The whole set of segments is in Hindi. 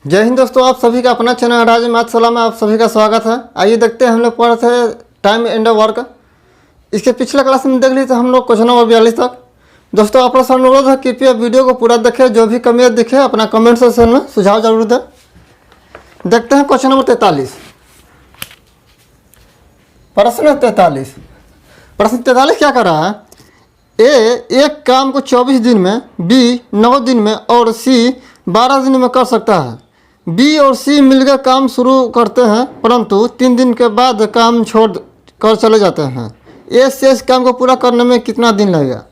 जय हिंद दोस्तों, आप सभी का अपना चैनल राज मातसला में आप सभी का स्वागत है। आइए देखते हैं हम लोग पढ़ थे टाइम एंड वर्क। इसके पिछले क्लास में देख ली तो हम लोग क्वेश्चन नंबर 42 तक। दोस्तों आप लोग से अनुरोध है कृपया वीडियो को पूरा देखें, जो भी कमियाँ दिखे अपना कमेंट सेक्शन में सुझाव जरूर दें। देखते हैं क्वेश्चन नंबर 43। प्रश्न 43 क्या कर रहा है? ए एक काम को 24 दिन में, बी 9 दिन में और सी 12 दिन में कर सकता है। बी और सी मिलकर काम शुरू करते हैं परंतु 3 दिन के बाद काम छोड़ कर चले जाते हैं। ए शेष काम को पूरा करने में कितना दिन लगेगा?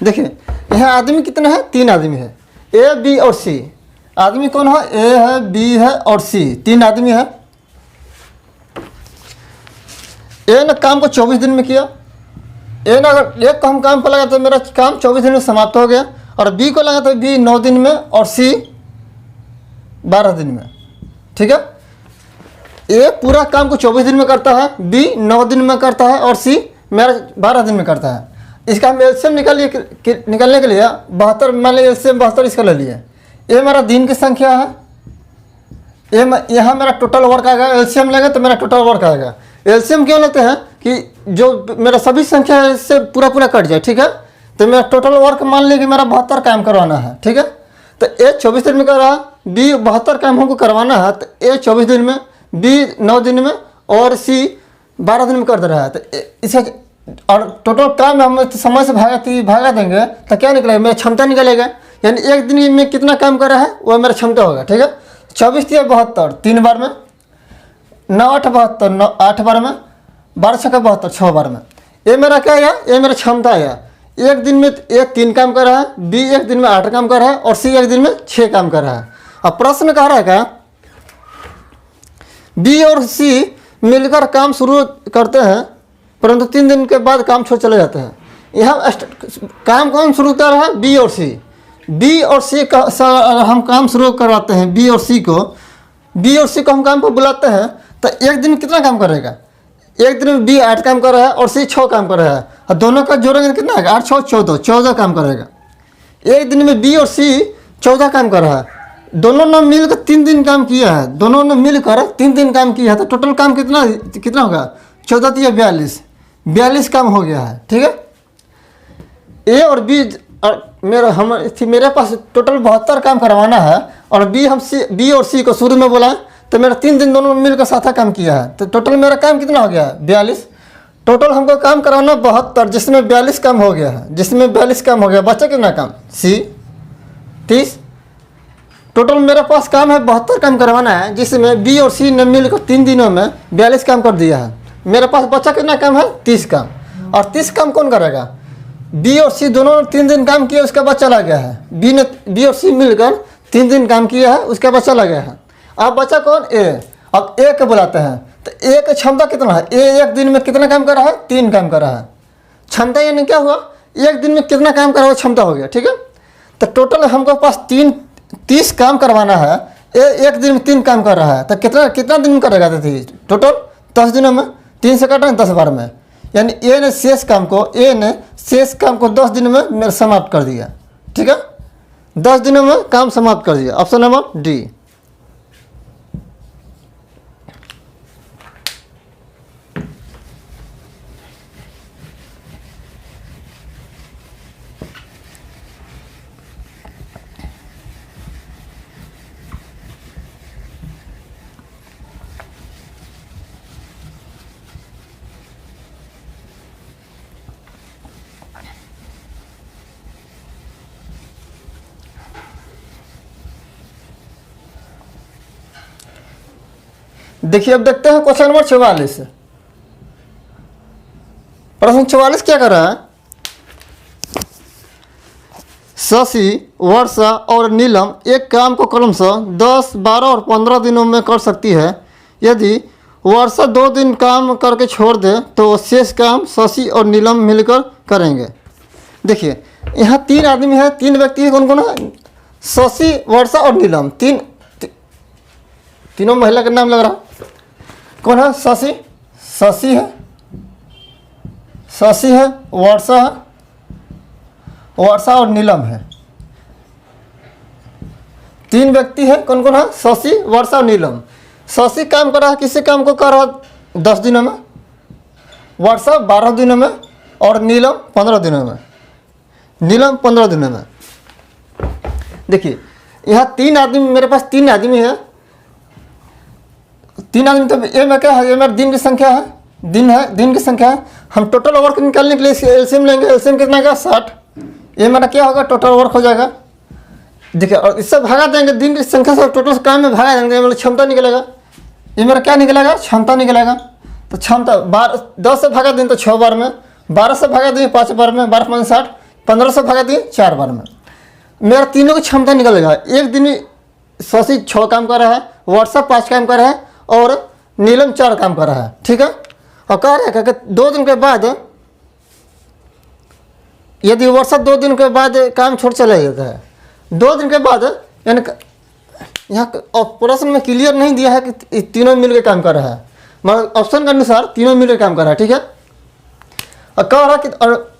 देखिए यहाँ आदमी कितना है? 3 आदमी है, ए बी और सी। आदमी कौन है? ए है, बी है और सी, 3 आदमी है। ए ने काम को 24 दिन में किया। ए ने अगर एक को हम काम पर लगा तो मेरा काम 24 दिन में समाप्त हो गया, और बी को लगा तो बी 9 दिन में और सी 12 दिन में। ठीक है, ए पूरा काम को 24 दिन में करता है, बी 9 दिन में करता है और सी मेरा 12 दिन में करता है। इसका हम एलसीएम निकालने के लिए 72, मान लीजिए एलसीएम 72 इसका ले लिए। ये मेरा दिन की संख्या है, यहाँ मेरा टोटल वर्क आएगा। एलसीएम लेंगे तो मेरा टोटल वर्क आएगा। एलसीएम क्यों लेते हैं कि जो मेरा सभी संख्या है इससे पूरा कट जाए। ठीक है, तो मेरा टोटल वर्क मान लीजिए कि मेरा 72 काम करवाना है। ठीक है, तो ए 24 दिन में कर रहा है, बी 72 काम हमको करवाना है, तो ए 24 दिन में, बी 9 दिन में और सी 12 दिन में कर दे रहा है। तो इसे और टोटल काम हम समय से भागा देंगे तो क्या निकलेगा? मेरा क्षमता निकलेगा। यानी एक दिन में कितना काम कर रहा है वह मेरा क्षमता होगा। ठीक है, 24 × 72 3 बार में, 9 × 8 72 8 बार में, 12 × 6 72 6 बार में। ये मेरा क्या है? ये मेरा क्षमता है। एक दिन में ए 3 काम कर रहा है, बी एक दिन में 8 काम कर रहा है और सी एक दिन में 6 काम कर रहा है। अब प्रश्न कह रहा है क्या? बी और सी मिलकर काम शुरू करते हैं परंतु 3 दिन के बाद काम छोड़ चले जाते हैं। यहाँ काम कौन शुरू कर रहा है? बी और सी। बी और सी का हम काम शुरू करवाते हैं। बी और सी को हम काम पर बुलाते हैं, तो एक दिन कितना काम करेगा? एक दिन में बी 8 काम कर रहा है और सी 6 काम कर रहा है, और दोनों का जोड़ेंगे कितना है? 8 6 14 काम करेगा। एक दिन में बी और सी 14 काम कर रहा है। दोनों ने मिलकर 3 दिन काम किया है। दोनों ने मिलकर 3 दिन काम किया है, तो टोटल काम कितना होगा? 14 × 42 काम हो गया है। ठीक है, ए और बी मेरे पास टोटल 72 काम करवाना है, और बी और सी को शुरू में बोला तो मेरा 3 दिन दोनों मिलकर साथा काम किया है, तो टोटल मेरा काम कितना हो गया है? 42। टोटल हमको काम कराना 72, जिसमें 42 काम हो गया है। बचा कितना काम? सी 30। टोटल मेरे पास काम है 72 काम करवाना है, जिसमें बी और सी ने मिलकर 3 दिनों में 42 काम कर दिया है। मेरे पास बचा कितना काम है? 30 काम। और 30 काम कौन करेगा? बी और सी दोनों 3 दिन काम किया, उसका बाद चला गया है। बी और सी मिलकर 3 दिन काम किया है, उसका बाद चला गया है। अब बचा कौन? ए। अब ए को बुलाते हैं, तो ए की क्षमता कितना है? ए एक दिन में कितना काम कर रहा है? 3 काम कर रहा है। क्षमता यानी क्या हुआ? एक दिन में कितना काम कर रहा है क्षमता हो गया। ठीक है, तो टोटल हमको पास 30 काम करवाना है। ए एक दिन में 3 काम कर रहा है, तो कितना दिन में करेगा? टोटल 10 दिनों में, 3 से काटें 10 बार में। यानी ए ने शेष काम को 10 दिन में समाप्त कर दिया। ठीक है, 10 दिनों में काम समाप्त कर दिया। Option number D. देखिए अब देखते हैं क्वेश्चन नंबर 44। प्रश्न 44 क्या कर रहा है? शशि, वर्षा और नीलम एक काम को क्रमशः 10, 12 और 15 दिनों में कर सकती है। यदि वर्षा 2 दिन काम करके छोड़ दे तो शेष काम शशि और नीलम मिलकर करेंगे। देखिए यहाँ 3 आदमी है, 3 व्यक्ति है। कौन कौन है? शशि, वर्षा और नीलम। तीनों महिला का नाम लग रहा है। कौन है? शशि है, वर्षा और नीलम है। तीन व्यक्ति है, कौन कौन है? शशि, वर्षा और नीलम। शशि काम कर रहा है, किसी काम को कर रहा है 10 दिनों में, वर्षा 12 दिनों में और नीलम 15 दिनों में। नीलम 15 दिनों में। देखिए यहाँ 3 आदमी, मेरे पास 3 आदमी है। 3 आदमी, तो ये मैं क्या है, ये मेरा दिन की संख्या है, दिन की संख्या है। हम टोटल वर्क निकालने के लिए एलसीएम लेंगे। एलसीएम कितना का? 60। ये मेरा क्या होगा? टोटल वर्क हो जाएगा। देखिए, और इससे भागा देंगे, दिन की संख्या से टोटल काम में भागा देंगे, मतलब क्षमता निकलेगा। ये मेरा क्या निकलेगा? क्षमता निकलेगा। तो क्षमता 10 से भागा दें तो 6 बार में, 12 से भागा दें 5 बार में, 12 5 60, 15 से भागा दें 4 बार में। मेरा तीनों की क्षमता निकलेगा। एक दिन में शशि 6 काम कर रहा है, वर्षा 5 काम कर रहा है और नीलम 4 काम कर रहा है। ठीक है। और कह रहे हैं कि 2 दिन के बाद, यदि वर्षा 2 दिन के बाद काम छोड़ चला जाता है, 2 दिन के बाद, यानी यहाँ प्रश्न में क्लियर नहीं दिया है कि तीनों मिलकर काम कर रहा है, मगर ऑप्शन के अनुसार तीनों मिलकर काम कर रहा है। ठीक है। और कह रहा कि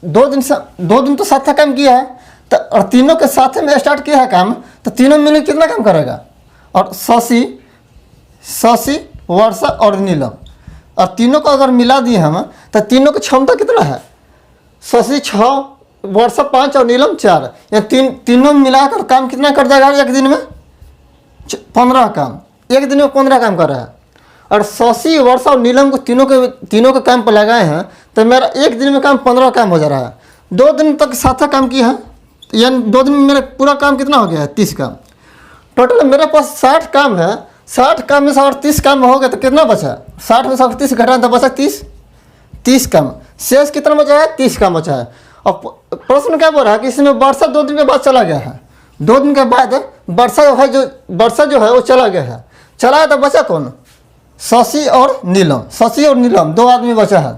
2 दिन तो साथ काम किया है, तो और तीनों के साथ में स्टार्ट किया है काम, तो तीनों मिलकर कितना काम करेगा? और शशि, वर्षा और नीलम, और तीनों को अगर मिला दिए हम, तो तीनों की क्षमता कितना है? शशि 6, वर्षा 5 और नीलम 4, या तीनों मिलाकर काम कितना कर जाएगा एक दिन में? 15 काम। एक दिन में 15 काम कर रहा है। और शशि, वर्षा और नीलम को तीनों के काम पर लगाए हैं, तो मेरा एक दिन में काम 15 काम हो जा रहा है। 2 दिन तक साथ काम किया है, यानी 2 दिन में मेरा पूरा काम कितना हो गया है? 30 काम। टोटल मेरे पास 60 काम है। 60 काम में से अगर 30 काम हो गया तो कितना बचा? 60 में से अगर 30 घटा तो बचा 30 काम। शेष कितना बचा है? 30 काम बचा है। और प्रश्न क्या बोल रहा है कि इसमें वर्षा 2 दिन के बाद चला गया है। 2 दिन के बाद वर्षा जो है वो चला गया है। चला है तो बचा कौन? शशि और नीलम 2 आदमी बचा है।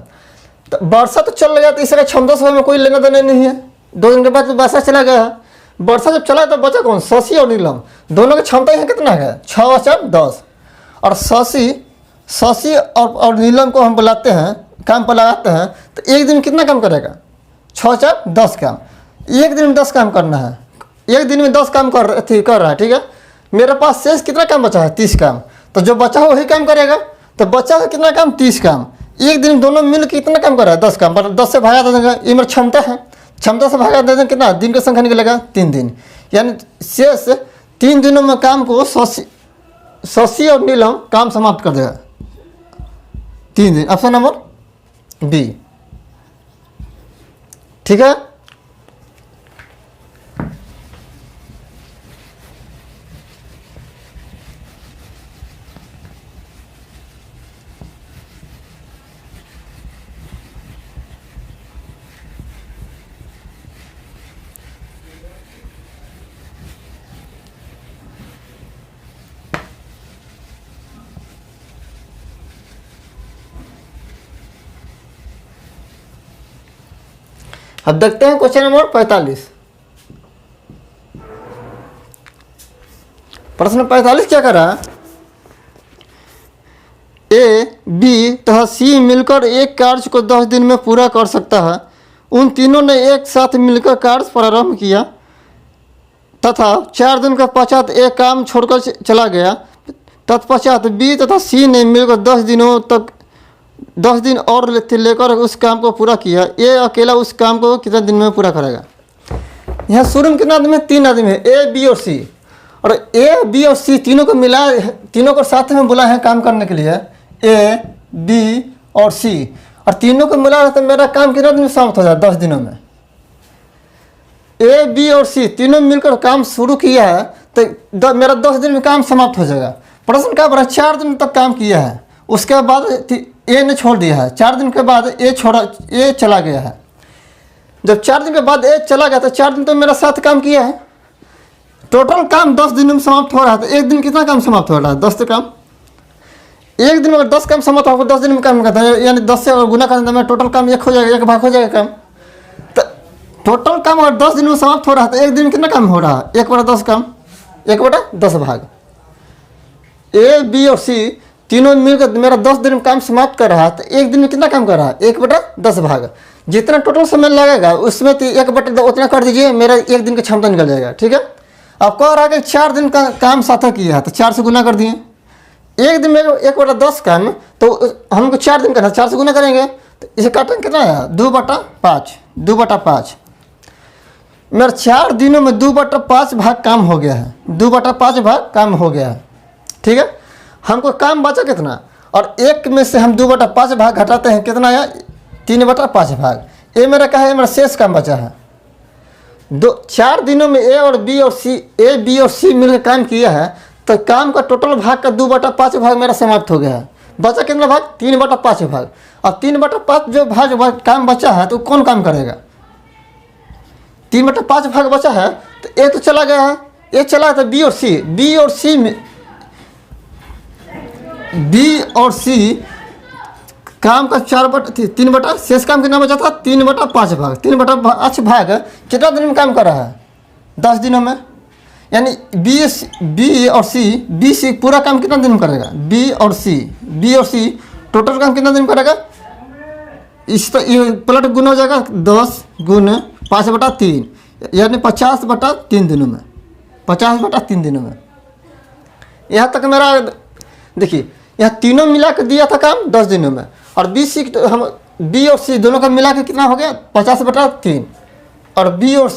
तो वर्षा तो चल गया, तो इसका क्षमता से हमें कोई लेना देना नहीं है। 2 दिन के बाद वर्षा चला गया है। वर्षा जब चला तो बचा कौन? शशि और नीलम। दोनों की क्षमता यहाँ कितना है? 6 और 4 10। और शशि और नीलम को हम बुलाते हैं, काम पर लगाते हैं, तो एक दिन कितना काम करेगा? 6 4 10 काम। एक दिन में 10 काम करना है। एक दिन में 10 काम कर रहा है। ठीक है। मेरे पास शेष कितना काम बचा है? 30 काम। तो जो बचा हो वही काम करेगा। तो बचा है कितना काम? 30 काम। एक दिन दोनों मिल के कितना काम कर रहा है? 10 काम। पर 10 से भागा दे देंगे, ये मेरी क्षमता है। क्षमता से भागा दे देंगे कितना? दिन की संख्या निकलेगा 3 दिन। यानी शेष 3 दिनों में काम को शशि और नीलम काम समाप्त कर देगा 3 दिन। Option number B. ठीक है। अब देखते हैं क्वेश्चन नंबर 45। प्रश्न 45 क्या कर रहा है? ए, बी तथा सी मिलकर एक कार्य को 10 दिन में पूरा कर सकता है। उन तीनों ने एक साथ मिलकर कार्य प्रारंभ किया तथा 4 दिन के पश्चात एक काम छोड़कर चला गया। तत्पश्चात बी तथा सी ने मिलकर 10 दिन और लेकर उस काम को पूरा किया। ये अकेला उस काम को कितने दिन में पूरा करेगा? यहाँ शुरू में कितना आदमी है? 3 आदमी है, ए, बी और सी। और ए, बी और सी तीनों को साथ में बुलाए हैं काम करने के लिए, ए, बी और सी। और तीनों को मिला तो मेरा काम कितना दिन में समाप्त हो जाए? 10 दिनों में। ए, बी और सी तीनों मिलकर काम शुरू किया है, तो मेरा 10 दिन में काम समाप्त हो जाएगा। प्रश्न क्या बड़ा? 4 दिन तक काम किया है, उसके बाद ए ने छोड़ दिया है। 4 दिन के बाद ए चला गया है। जब 4 दिन के बाद ए चला गया तो 4 दिन तो मेरा साथ काम किया है। टोटल काम 10 दिन में समाप्त हो रहा है। तो एक दिन कितना काम समाप्त हो रहा है? 10 काम। एक दिन में अगर 10 काम समाप्त हो 10 दिन में काम करता है, यानी 10 से गुना करने तो मेरा टोटल काम 1 हो जाएगा, 1 भाग हो जाएगा काम। तो टोटल काम अगर 10 दिन में समाप्त हो रहा है तो एक दिन में कितना काम हो रहा है? 1/10 काम, 1/10 भाग। ए, बी और सी तीनों मिलकर मेरा 10 दिन में काम समाप्त कर रहा है, तो एक दिन में कितना काम कर रहा है? 1/10 भाग। जितना टोटल समय लगेगा उसमें तो 1/2 उतना कर दीजिए, मेरा एक दिन की क्षमता निकल जाएगा। ठीक है। अब कह रहा है कि 4 दिन का काम साथा किया है तो 4 से गुना कर दिए। एक दिन में 1/10 काम तो हमको 4 दिन करना, 4 से गुना करेंगे तो इसे काटेंगे कितना है 2/5, 2/5। मेरा 4 दिनों में 2/5 भाग काम हो गया है, 2/5 भाग काम हो गया है। ठीक है, हमको काम बचा कितना, और 1 में से हम 2/5 भाग घटाते हैं, कितना आया 3/5 भाग। ये मेरा क्या है, मेरा शेष काम बचा है। 4 दिनों में ए और बी और सी मिलकर काम किया है तो काम का टोटल भाग का 2/5 भाग मेरा समाप्त हो गया है। बचा कितना भाग 3/5 भाग। अब 3/5 जो भाग काम बचा है तो कौन काम करेगा, 3/5 भाग बचा है तो ए तो चला गया है, ए चला है तो बी और सी काम का 3/, शेष काम कितना बचा था 3/5 भाग। 3/5 भाग कितना दिन में काम कर रहा है 10 दिनों में, यानी बी और सी पूरा काम कितना दिन में करेगा, बी और सी टोटल काम कितना दिन में करेगा। इस तो ये पलट गुना हो जाएगा 10 गुना 5/3 यानी 50/3 दिनों में, 50/3 दिनों में। यहाँ तक मेरा देखिए, यहाँ तीनों मिला के दिया था काम 10 दिनों में, और बी और सी दोनों का मिला के कितना हो गया 50/3, और बी और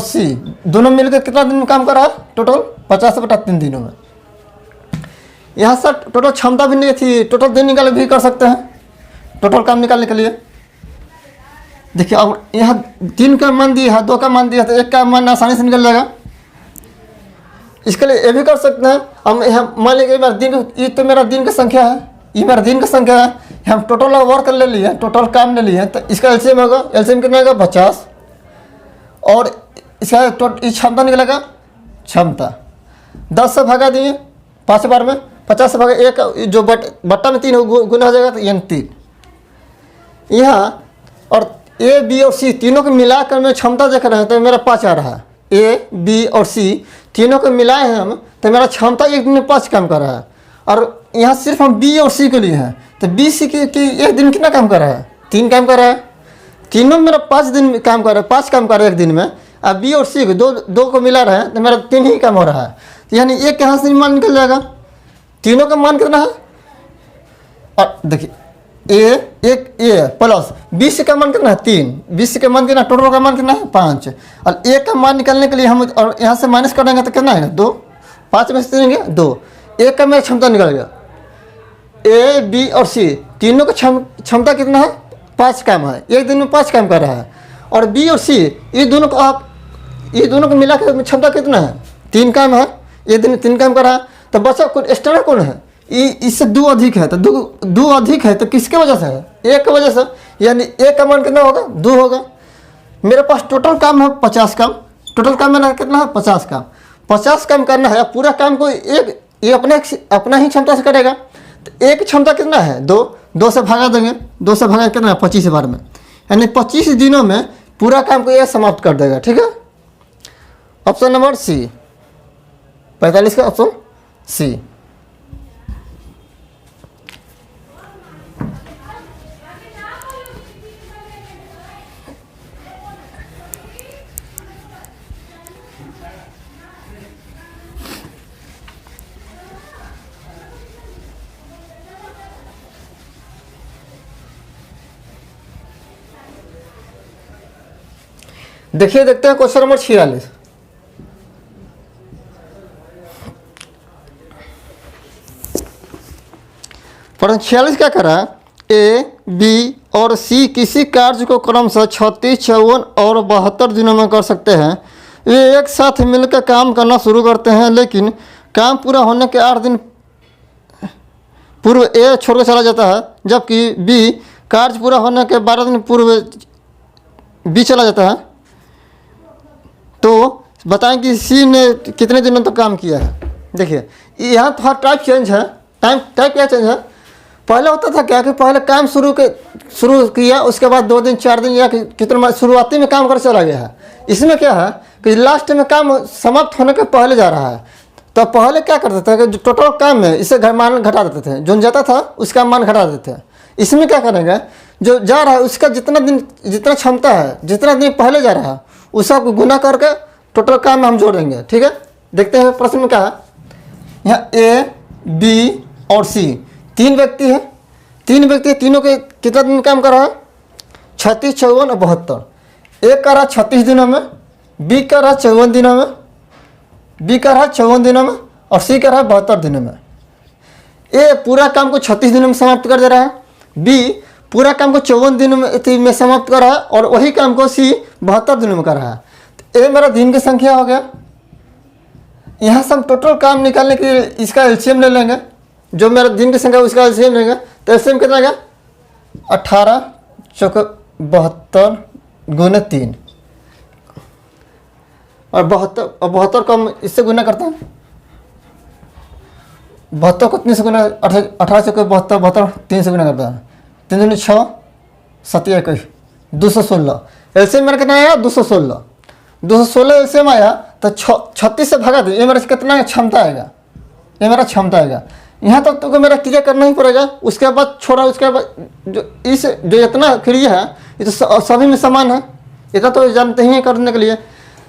सी दोनों मिलकर कितना दिन में काम कर रहा है टोटल 50/3 दिनों में। यहाँ सर टोटल क्षमता भी नहीं थी, टोटल दिन निकाल भी कर सकते हैं टोटल काम निकालने के लिए। देखिए अब यहाँ 3 का मान दिया है, 2 का मान दिया है तो 1 का मान आसानी से निकल जाएगा। इसके लिए ये भी कर सकते हैं हम, यहाँ मान लीजिए ये तो मेरा दिन का संख्या है, ये मेरा दिन का संख्या है, हम टोटल वर्क ले लिए, टोटल काम ले लिए तो इसका एलसीएम होगा, एलसीएम कितना होगा 50, और इसका इस क्षमता निकलेगा, क्षमता 10 से भागा दिए 5 बार में, 50 से भागा 1 जो बट्टा में 3 गुना हो जाएगा तो यानी 3 यहाँ। और ए बी और सी तीनों को मिलाकर मैं क्षमता देख रहे हैं तो मेरा 5 आ रहा है। ए बी और सी तीनों को मिलाए हैं हम तो मेरा क्षमता 1 दिन में 5 काम कर रहा है, और यहाँ सिर्फ हम बी और सी के लिए हैं तो बी सी की 1 दिन कितना काम कर रहा है 3 काम कर रहा है। तीनों मेरा 5 दिन में काम कर रहा है, 5 काम कर रहा है 1 दिन में। अब बी और सी को दो को मिला रहे हैं तो मेरा 3 ही काम हो रहा है, तो यानी 1 यहाँ से मान निकल जाएगा। तीनों का मान कितना है, और देखिए ए प्लस बी सी का मान कितना है 3, बी सी का मान कितना, टोटल का मान कितना है 5, और ए का मान निकालने के लिए हम और यहाँ से माइनस करेंगे तो कितना है 2, 5 में से देंगे 2, ए का मेरा क्षमता निकल गया। ए बी और सी तीनों का क्षमता कितना है 5 काम है, 1 दिन में 5 काम कर रहा है, और बी और सी ये दोनों को मिला के क्षमता कितना है 3 काम है, 1 दिन में 3 काम कर रहा है। तो बचा कौन एक्स्ट्रा कौन है, इससे 2 अधिक है तो 2 अधिक है तो किसके वजह से है 1 की वजह से, यानी 1 का मान कितना होगा 2 होगा। मेरे पास टोटल काम है 50 काम, टोटल काम मेरा कितना है 50 काम, 50 काम करना है। पूरा काम को ये अपना ही क्षमता से करेगा तो 1 क्षमता कितना है 2 से भागा देंगे, 2 से भागा कितना है 25 बार में, यानी 25 दिनों में पूरा काम को ये समाप्त कर देगा। ठीक है, ऑप्शन नंबर सी 45 का ऑप्शन सी। देखते हैं क्वेश्चन नंबर 46। प्रश्न 46 क्या करा, ए बी और सी किसी कार्य को क्रमशः 36, 54 और 72 दिनों में कर सकते हैं। वे एक साथ मिलकर काम करना शुरू करते हैं, लेकिन काम पूरा होने के 8 दिन पूर्व ए छोड़कर चला जाता है, जबकि बी कार्य पूरा होने के 12 दिन पूर्व बी चला जाता है। तो बताएं कि सी ने कितने दिनों तक काम किया है। देखिए यहाँ थोड़ा टाइप चेंज है, टाइप क्या चेंज है। पहले होता था क्या कि पहले काम शुरू किया, उसके बाद 2 दिन 4 दिन या कितना शुरुआती में काम कर चला गया है। इसमें क्या है कि लास्ट में काम समाप्त होने के पहले जा रहा है। तो पहले क्या करते थे कि जो टोटल काम है इसे मान घटा देते थे, जो जाता था उसका मान घटा देते थे। इसमें क्या करेंगे, जो जा रहा है उसका जितना क्षमता है, जितना दिन पहले जा रहा है उसका गुना करके टोटल काम हम जोड़ेंगे, ठीक है। देखते हैं प्रश्न में क्या है। यहाँ ए, बी और सी 3 व्यक्ति हैं। 3 व्यक्ति, तीनों के कितना दिन काम कर रहा है? 36, 54 और 72। ए कर रहा है 36 दिनों में, बी कर रहा है 54 दिनों में, बी कर रहा है 54 दिनों में और सी कर रहा है 72 दिनों में। ए पूरा काम को 36 दिनों में समाप्त कर दे रहा है, बी पूरा काम को 54 दिनों में समाप्त कर रहा है और वही काम को सी 72 दिनों में कर रहा है। तो ए मेरा दिन की संख्या हो गया। यहाँ से हम टोटल काम निकालने के लिए इसका एलसीएम ले लेंगे, जो मेरा दिन की संख्या उसका एलसीएम लेंगे। तो एलसीएम कितना आएगा? 18 चौके 72 गुने 3 और 72 को हम इससे गुना करते हैं। 72 को 3 से गुना, 18 चौके 72, 72 3 से गुना करता है। 3 दूनी 6, 7 21, 216। एलसीएम मेरा कितना आया? 216। 216 एलसीएम आया तो 36 से भगा दे, ये मेरा कितना क्षमता आएगा? ये मेरा क्षमता आएगा। यहाँ तक तो मेरा क्रिया करना ही पड़ेगा, उसके बाद छोड़ा, उसके बाद जो इतना क्रिया है ये तो सभी में समान है, इतना तो जानते ही हैं करने के लिए।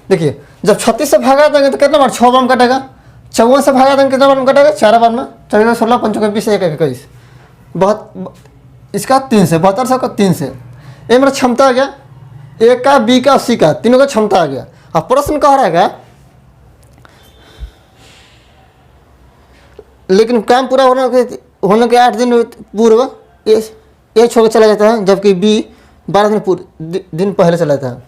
देखिए जब 36 से भगा देंगे तो कितना बार? 6 बार कटेगा। 54 से भगा देंगे कितना बार कटेगा? 4 बार में। 4 16 5 20 1 21। बहुत इसका 3 से 72 से 3 से ये मेरा क्षमता आ गया। ए का, बी का, सी का, तीनों का क्षमता आ गया। अब प्रश्न कह रहा है लेकिन काम पूरा होने के 8 दिन पूर्व ए छोड़ के चला जाता है, जबकि बी 12 दिन पहले चला जाता है।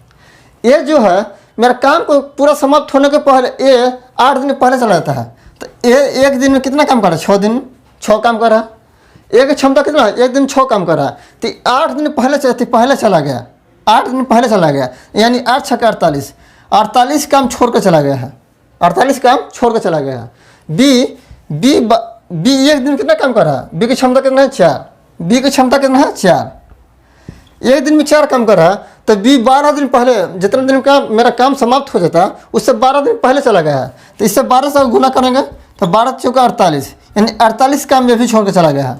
ये जो है मेरा काम को पूरा समाप्त होने के पहले ए 8 दिन पहले चला जाता है। तो ए 1 दिन में कितना काम कर रहा है? 6 दिन 6 काम कर रहा है। ए की क्षमता कितना है? 1 दिन 6 काम कर रहा है। तो 8 दिन पहले चला गया, 8 दिन पहले चला गया, यानी 8 6 48, 48 काम छोड़ कर चला गया है। 48 काम छोड़ कर चला गया है। बी 1 दिन कितना काम कर रहा है? बी की क्षमता कितना है? 4। बी की क्षमता कितना है? 4। 1 दिन में 4 काम कर रहा है। तो बी 12 दिन पहले, जितने दिन का मेरा काम समाप्त हो जाता उससे 12 दिन पहले चला गया है। तो इससे 12 से गुना करेंगे तो 12 चौका 48, यानी 48 काम में भी छोड़ के चला गया है।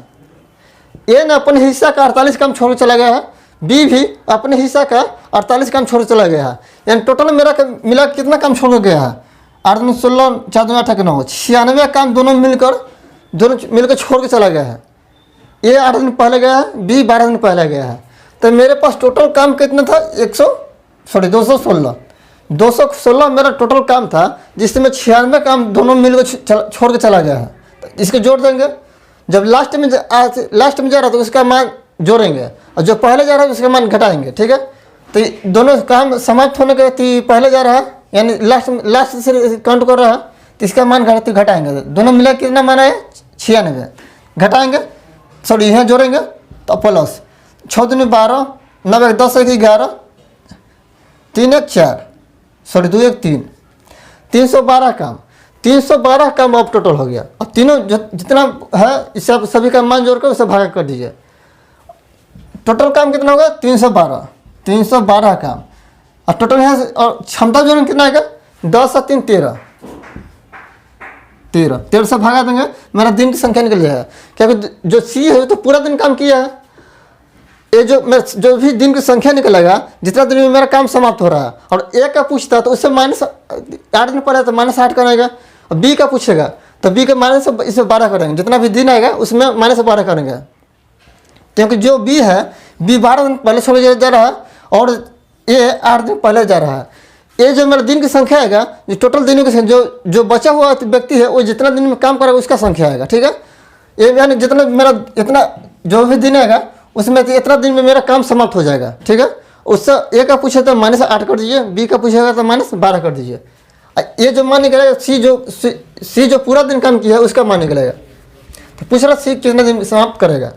ए ने अपने हिस्सा का 48 काम छोड़ के चला गया है, बी भी अपने हिस्सा का 48 काम छोड़ के चला गया है। यानी टोटल मेरा मिला कितना काम छोड़ के गया है? 8 दूनी 16, 4 दूनी 8 9, 96 काम दोनों मिलकर छोड़ के चला गया है। ए 8 दिन पहले गया है, बी 12 दिन पहले गया है। तो मेरे पास टोटल काम कितना था? 216 मेरा टोटल काम था, जिसमें 96 काम दोनों मिलकर छोड़ के चला गया है। तो इसको जोड़ देंगे। जब लास्ट में जा रहा है तो उसका मान जोड़ेंगे और जो पहले जा रहा है उसका मान घटाएंगे, ठीक है। तो दोनों काम समाप्त होने के पहले जा रहा है, यानी लास्ट से काउंट कर रहा है, तो इसका मान घटाएंगे। दोनों मिला कितना मान आया? 96। घटाएंगे, सॉरी यहाँ जोड़ेंगे तो प्लस 6 दूनी 12, 9 10 1 11, 3 1 4, सॉरी 2 1 3, 312 काम। 312 काम अब टोटल हो गया। अब तीनों जितना है इससे आप सभी का मान जोड़कर उसे भाग कर दीजिए। टोटल काम कितना होगा? 312 काम। और टोटल यहाँ से और क्षमता जोड़ेंगे कितना आएगा? 10 और 3 13 से भागा देंगे, मेरा दिन की संख्या निकल जाएगा। क्योंकि जो सी है तो पूरा दिन काम किया है। ये जो भी दिन की संख्या निकलेगा, जितना दिन में मेरा काम समाप्त हो रहा है, और ए का पूछता तो उससे -8 दिन पड़ेगा तो -8 करेगा। और बी का पूछेगा तो बी का इसमें 12 करेंगे, जितना भी दिन आएगा उसमें -12 करेंगे। क्योंकि जो बी है, बी 12 दिन पहले छोड़ जा रहा है और ए 8 दिन पहले जा रहा है। ये जो मेरा दिन की संख्या आएगा, जो टोटल दिनों की जो बचा हुआ व्यक्ति है वो जितना दिन में काम करेगा उसका संख्या आएगा, ठीक है। ये यानी जितना मेरा इतना जो भी दिन आएगा उसमें इतना दिन में मेरा काम समाप्त हो जाएगा, ठीक है। उससे ए का पूछे तो -8 कर दीजिए, बी का पूछेगा तो -12 कर दीजिए। ये जो मान निकलेगा सी जो पूरा दिन काम किया है उसका मान निकलेगा। तो पूछ रहा सी कितने दिन समाप्त करेगा?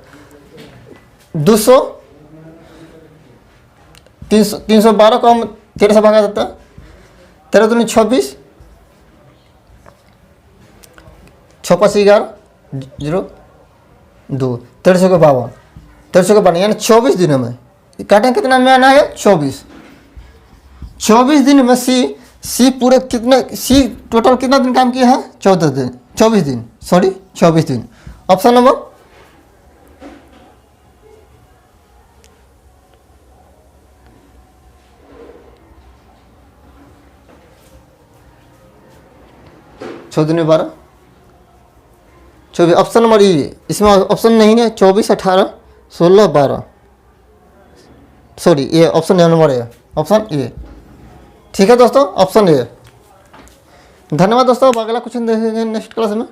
200 312 को हम 13 से भागा देता है। 13 दूनी 26, 6 5 11 0 2, 13 को 52, 13 को 52, यानी 24 दिनों में काटें कितना में आना है? 24 दिन में सी पूरे सी टोटल कितना दिन काम किया है? 24 दिन। ऑप्शन नंबर 14 दूनी 12, 24। ऑप्शन नंबर ई, इसमें ऑप्शन नहीं है। 24, 18, 16, 12, सॉरी ये option number A, option A. ठीक है दोस्तों, ऑप्शन ए। धन्यवाद दोस्तों, अब अगला क्वेश्चन देखेंगे नेक्स्ट क्लास में।